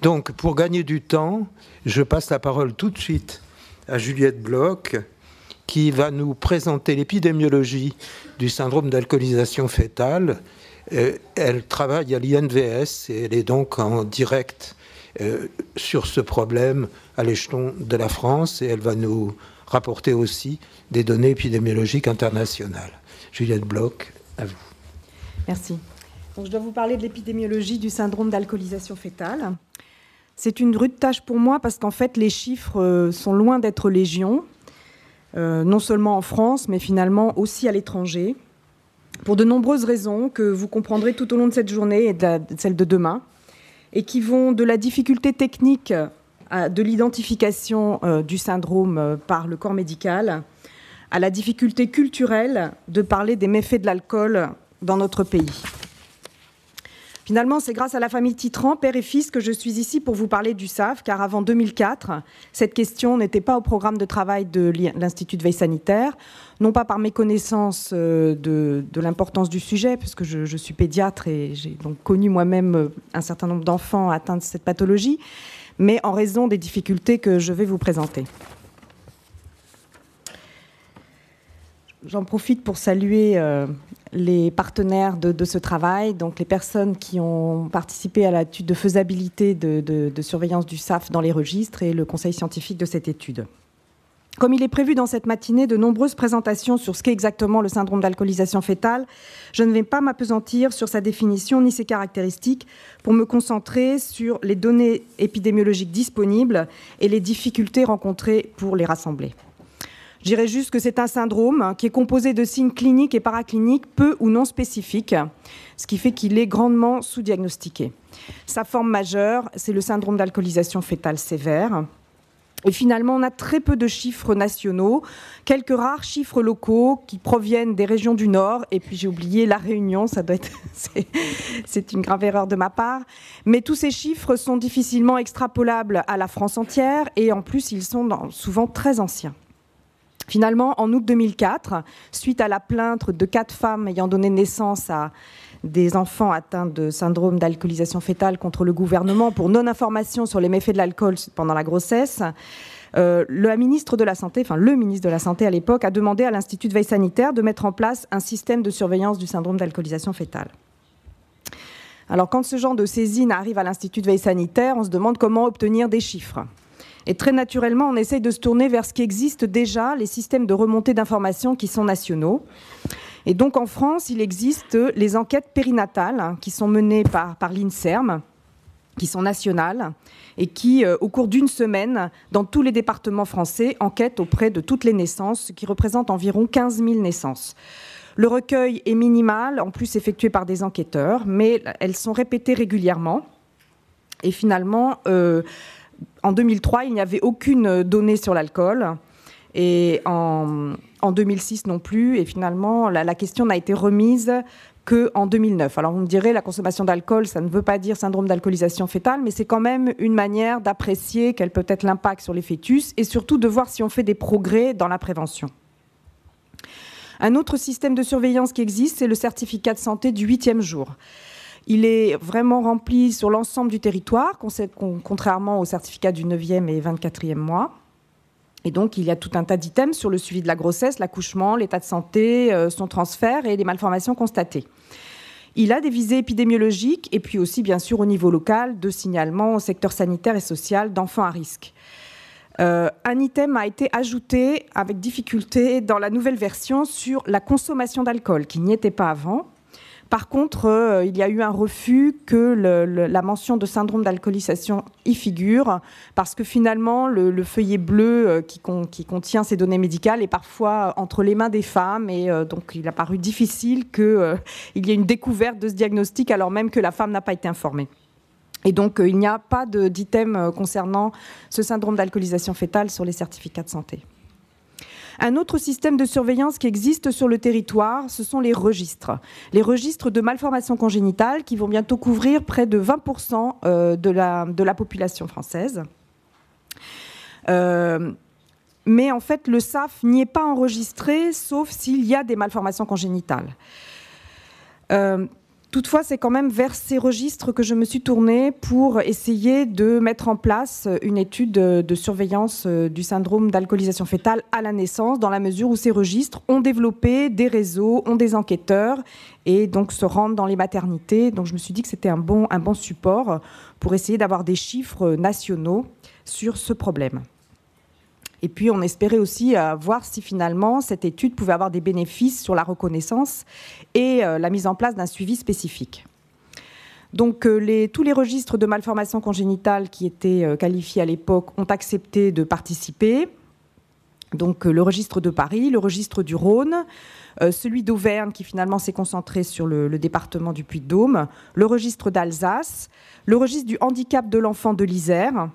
Donc, pour gagner du temps, je passe la parole tout de suite à Juliette Bloch, qui va nous présenter l'épidémiologie du syndrome d'alcoolisation fœtale. Elle travaille à l'INVS et elle est donc en direct sur ce problème à l'échelon de la France, et elle va nous rapporter aussi des données épidémiologiques internationales. Juliette Bloch, à vous. Merci. Donc, je dois vous parler de l'épidémiologie du syndrome d'alcoolisation fœtale. C'est une rude tâche pour moi parce qu'en fait, les chiffres sont loin d'être légion, non seulement en France, mais finalement aussi à l'étranger, pour de nombreuses raisons que vous comprendrez tout au long de cette journée et de celle de demain, et qui vont de la difficulté technique de l'identification du syndrome par le corps médical à la difficulté culturelle de parler des méfaits de l'alcool dans notre pays. Finalement, c'est grâce à la famille Titran, père et fils, que je suis ici pour vous parler du SAF, car avant 2004, cette question n'était pas au programme de travail de l'Institut de veille sanitaire, non pas par méconnaissance de l'importance du sujet, puisque je suis pédiatre et j'ai donc connu moi-même un certain nombre d'enfants atteints de cette pathologie, mais en raison des difficultés que je vais vous présenter. J'en profite pour saluer les partenaires de ce travail, donc les personnes qui ont participé à l'étude de faisabilité de surveillance du SAF dans les registres et le conseil scientifique de cette étude. Comme il est prévu dans cette matinée de nombreuses présentations sur ce qu'est exactement le syndrome d'alcoolisation fœtale, je ne vais pas m'appesantir sur sa définition ni ses caractéristiques pour me concentrer sur les données épidémiologiques disponibles et les difficultés rencontrées pour les rassembler. Je dirais juste que c'est un syndrome qui est composé de signes cliniques et paracliniques peu ou non spécifiques, ce qui fait qu'il est grandement sous-diagnostiqué. Sa forme majeure, c'est le syndrome d'alcoolisation fœtale sévère. Et finalement, on a très peu de chiffres nationaux, quelques rares chiffres locaux qui proviennent des régions du Nord. Et puis j'ai oublié La Réunion, ça doit être, c'est une grave erreur de ma part. Mais tous ces chiffres sont difficilement extrapolables à la France entière et en plus, ils sont souvent très anciens. Finalement, en août 2004, suite à la plainte de 4 femmes ayant donné naissance à des enfants atteints de syndrome d'alcoolisation fœtale contre le gouvernement pour non-information sur les méfaits de l'alcool pendant la grossesse, le ministre de la Santé à l'époque a demandé à l'Institut de veille sanitaire de mettre en place un système de surveillance du syndrome d'alcoolisation fœtale. Alors, quand ce genre de saisine arrive à l'Institut de veille sanitaire, on se demande comment obtenir des chiffres. Et très naturellement, on essaye de se tourner vers ce qui existe déjà, les systèmes de remontée d'informations qui sont nationaux. Et donc en France, il existe les enquêtes périnatales qui sont menées par l'INSERM, qui sont nationales, et qui, au cours d'une semaine, dans tous les départements français, enquêtent auprès de toutes les naissances, ce qui représente environ 15 000 naissances. Le recueil est minimal, en plus effectué par des enquêteurs, mais elles sont répétées régulièrement. Et finalement, en 2003, il n'y avait aucune donnée sur l'alcool, et en 2006 non plus, et finalement, la question n'a été remise qu'en 2009. Alors vous me direz, la consommation d'alcool, ça ne veut pas dire syndrome d'alcoolisation fœtale, mais c'est quand même une manière d'apprécier quel peut être l'impact sur les fœtus, et surtout de voir si on fait des progrès dans la prévention. Un autre système de surveillance qui existe, c'est le certificat de santé du 8e jour. Il est vraiment rempli sur l'ensemble du territoire, contrairement au certificat du 9e et 24e mois. Et donc, il y a tout un tas d'items sur le suivi de la grossesse, l'accouchement, l'état de santé, son transfert et les malformations constatées. Il a des visées épidémiologiques et puis aussi, bien sûr, au niveau local, de signalement au secteur sanitaire et social d'enfants à risque. Un item a été ajouté avec difficulté dans la nouvelle version sur la consommation d'alcool, qui n'y était pas avant. Par contre, il y a eu un refus que la mention de syndrome d'alcoolisation y figure, parce que finalement, le feuillet bleu qui contient ces données médicales est parfois entre les mains des femmes, et donc il a paru difficile qu'il y ait une découverte de ce diagnostic, alors même que la femme n'a pas été informée. Et donc, il n'y a pas d'item concernant ce syndrome d'alcoolisation fœtale sur les certificats de santé. Un autre système de surveillance qui existe sur le territoire, ce sont les registres. Les registres de malformations congénitales qui vont bientôt couvrir près de 20% de la population française. Mais en fait, le SAF n'y est pas enregistré, sauf s'il y a des malformations congénitales. Toutefois, c'est quand même vers ces registres que je me suis tournée pour essayer de mettre en place une étude de surveillance du syndrome d'alcoolisation fœtale à la naissance, dans la mesure où ces registres ont développé des réseaux, ont des enquêteurs et donc se rendent dans les maternités. Donc je me suis dit que c'était un bon support pour essayer d'avoir des chiffres nationaux sur ce problème. Et puis, on espérait aussi voir si finalement cette étude pouvait avoir des bénéfices sur la reconnaissance et la mise en place d'un suivi spécifique. Donc, tous les registres de malformations congénitales qui étaient qualifiés à l'époque ont accepté de participer. Donc, le registre de Paris, le registre du Rhône, celui d'Auvergne qui finalement s'est concentré sur le département du Puy-de-Dôme, le registre d'Alsace, le registre du handicap de l'enfant de l'Isère.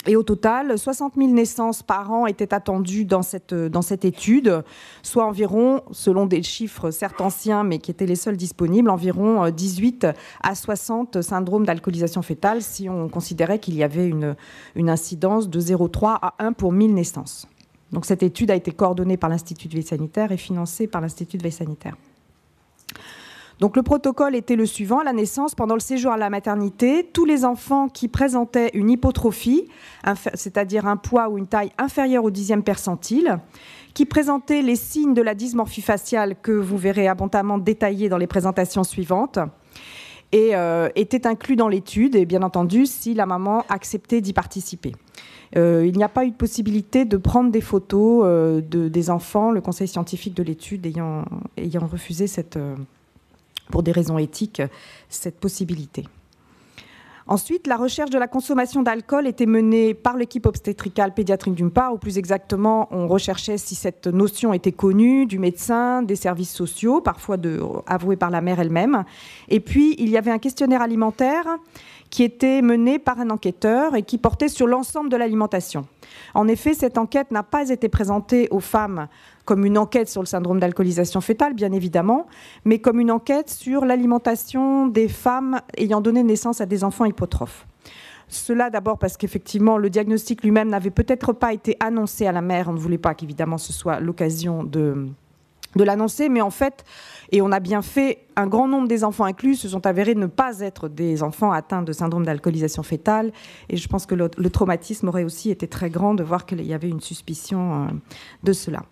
Et au total, 60 000 naissances par an étaient attendues dans cette étude, soit environ, selon des chiffres certes anciens, mais qui étaient les seuls disponibles, environ 18 à 60 syndromes d'alcoolisation fœtale, si on considérait qu'il y avait une incidence de 0,3 à 1 pour 1000 naissances. Donc cette étude a été coordonnée par l'Institut de veille sanitaire et financée par l'Institut de veille sanitaire. Donc le protocole était le suivant. À la naissance, pendant le séjour à la maternité, tous les enfants qui présentaient une hypotrophie, c'est-à-dire un poids ou une taille inférieure au 10e percentile, qui présentaient les signes de la dysmorphie faciale que vous verrez abondamment détaillés dans les présentations suivantes, et étaient inclus dans l'étude, et bien entendu, si la maman acceptait d'y participer. Il n'y a pas eu de possibilité de prendre des photos des enfants, le conseil scientifique de l'étude ayant refusé pour des raisons éthiques, cette possibilité. Ensuite, la recherche de la consommation d'alcool était menée par l'équipe obstétricale pédiatrique d'une part, ou plus exactement, on recherchait si cette notion était connue du médecin, des services sociaux, parfois avouée par la mère elle-même. Et puis, il y avait un questionnaire alimentaire qui était mené par un enquêteur et qui portait sur l'ensemble de l'alimentation. En effet, cette enquête n'a pas été présentée aux femmes comme une enquête sur le syndrome d'alcoolisation fœtale, bien évidemment, mais comme une enquête sur l'alimentation des femmes ayant donné naissance à des enfants hypotrophes. Cela d'abord parce qu'effectivement, le diagnostic lui-même n'avait peut-être pas été annoncé à la mère. On ne voulait pas qu'évidemment ce soit l'occasion de l'annoncer, mais en fait, et on a bien fait, un grand nombre des enfants inclus se sont avérés ne pas être des enfants atteints de syndrome d'alcoolisation fœtale, et je pense que le traumatisme aurait aussi été très grand de voir qu'il y avait une suspicion de cela.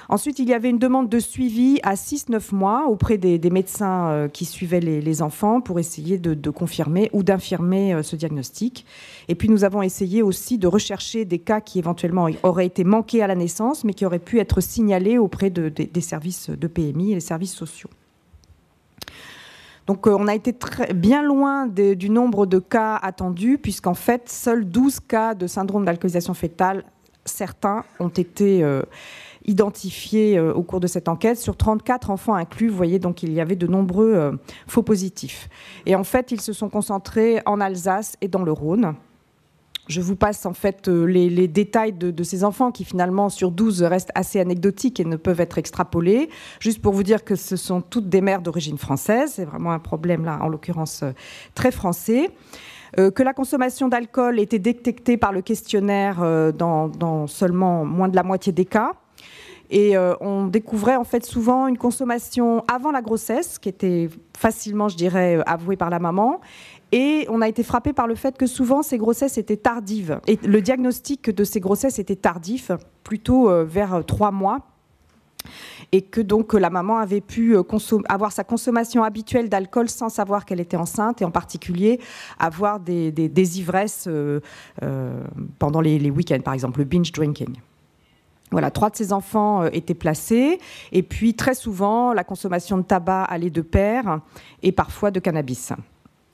Ensuite, il y avait une demande de suivi à 6-9 mois auprès des médecins qui suivaient les enfants pour essayer de confirmer ou d'infirmer ce diagnostic. Et puis, nous avons essayé aussi de rechercher des cas qui éventuellement auraient été manqués à la naissance, mais qui auraient pu être signalés auprès des services de PMI et des services sociaux. Donc, on a été bien loin du nombre de cas attendus, puisqu'en fait, seuls 12 cas de syndrome d'alcoolisation fœtale, certains ont été identifiés au cours de cette enquête. Sur 34 enfants inclus, vous voyez, donc il y avait de nombreux faux positifs. Et en fait, ils se sont concentrés en Alsace et dans le Rhône. Je vous passe en fait les détails de ces enfants qui finalement sur 12 restent assez anecdotiques et ne peuvent être extrapolés. Juste pour vous dire que ce sont toutes des mères d'origine française. C'est vraiment un problème là, en l'occurrence, très français. Que la consommation d'alcool était détectée par le questionnaire dans seulement moins de la moitié des cas. Et on découvrait en fait souvent une consommation avant la grossesse, qui était facilement, je dirais, avouée par la maman. Et on a été frappé par le fait que souvent ces grossesses étaient tardives. Et le diagnostic de ces grossesses était tardif, plutôt vers 3 mois. Et que donc la maman avait pu avoir sa consommation habituelle d'alcool sans savoir qu'elle était enceinte, et en particulier avoir des ivresses pendant les week-ends, par exemple, le binge drinking. Voilà, 3 de ces enfants étaient placés, et puis très souvent la consommation de tabac allait de pair, et parfois de cannabis.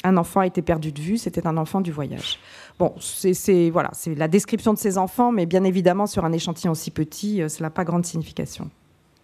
Un enfant a été perdu de vue, c'était un enfant du voyage. Bon, c'est la description de ces enfants, mais bien évidemment sur un échantillon aussi petit, ça n'a pas grande signification.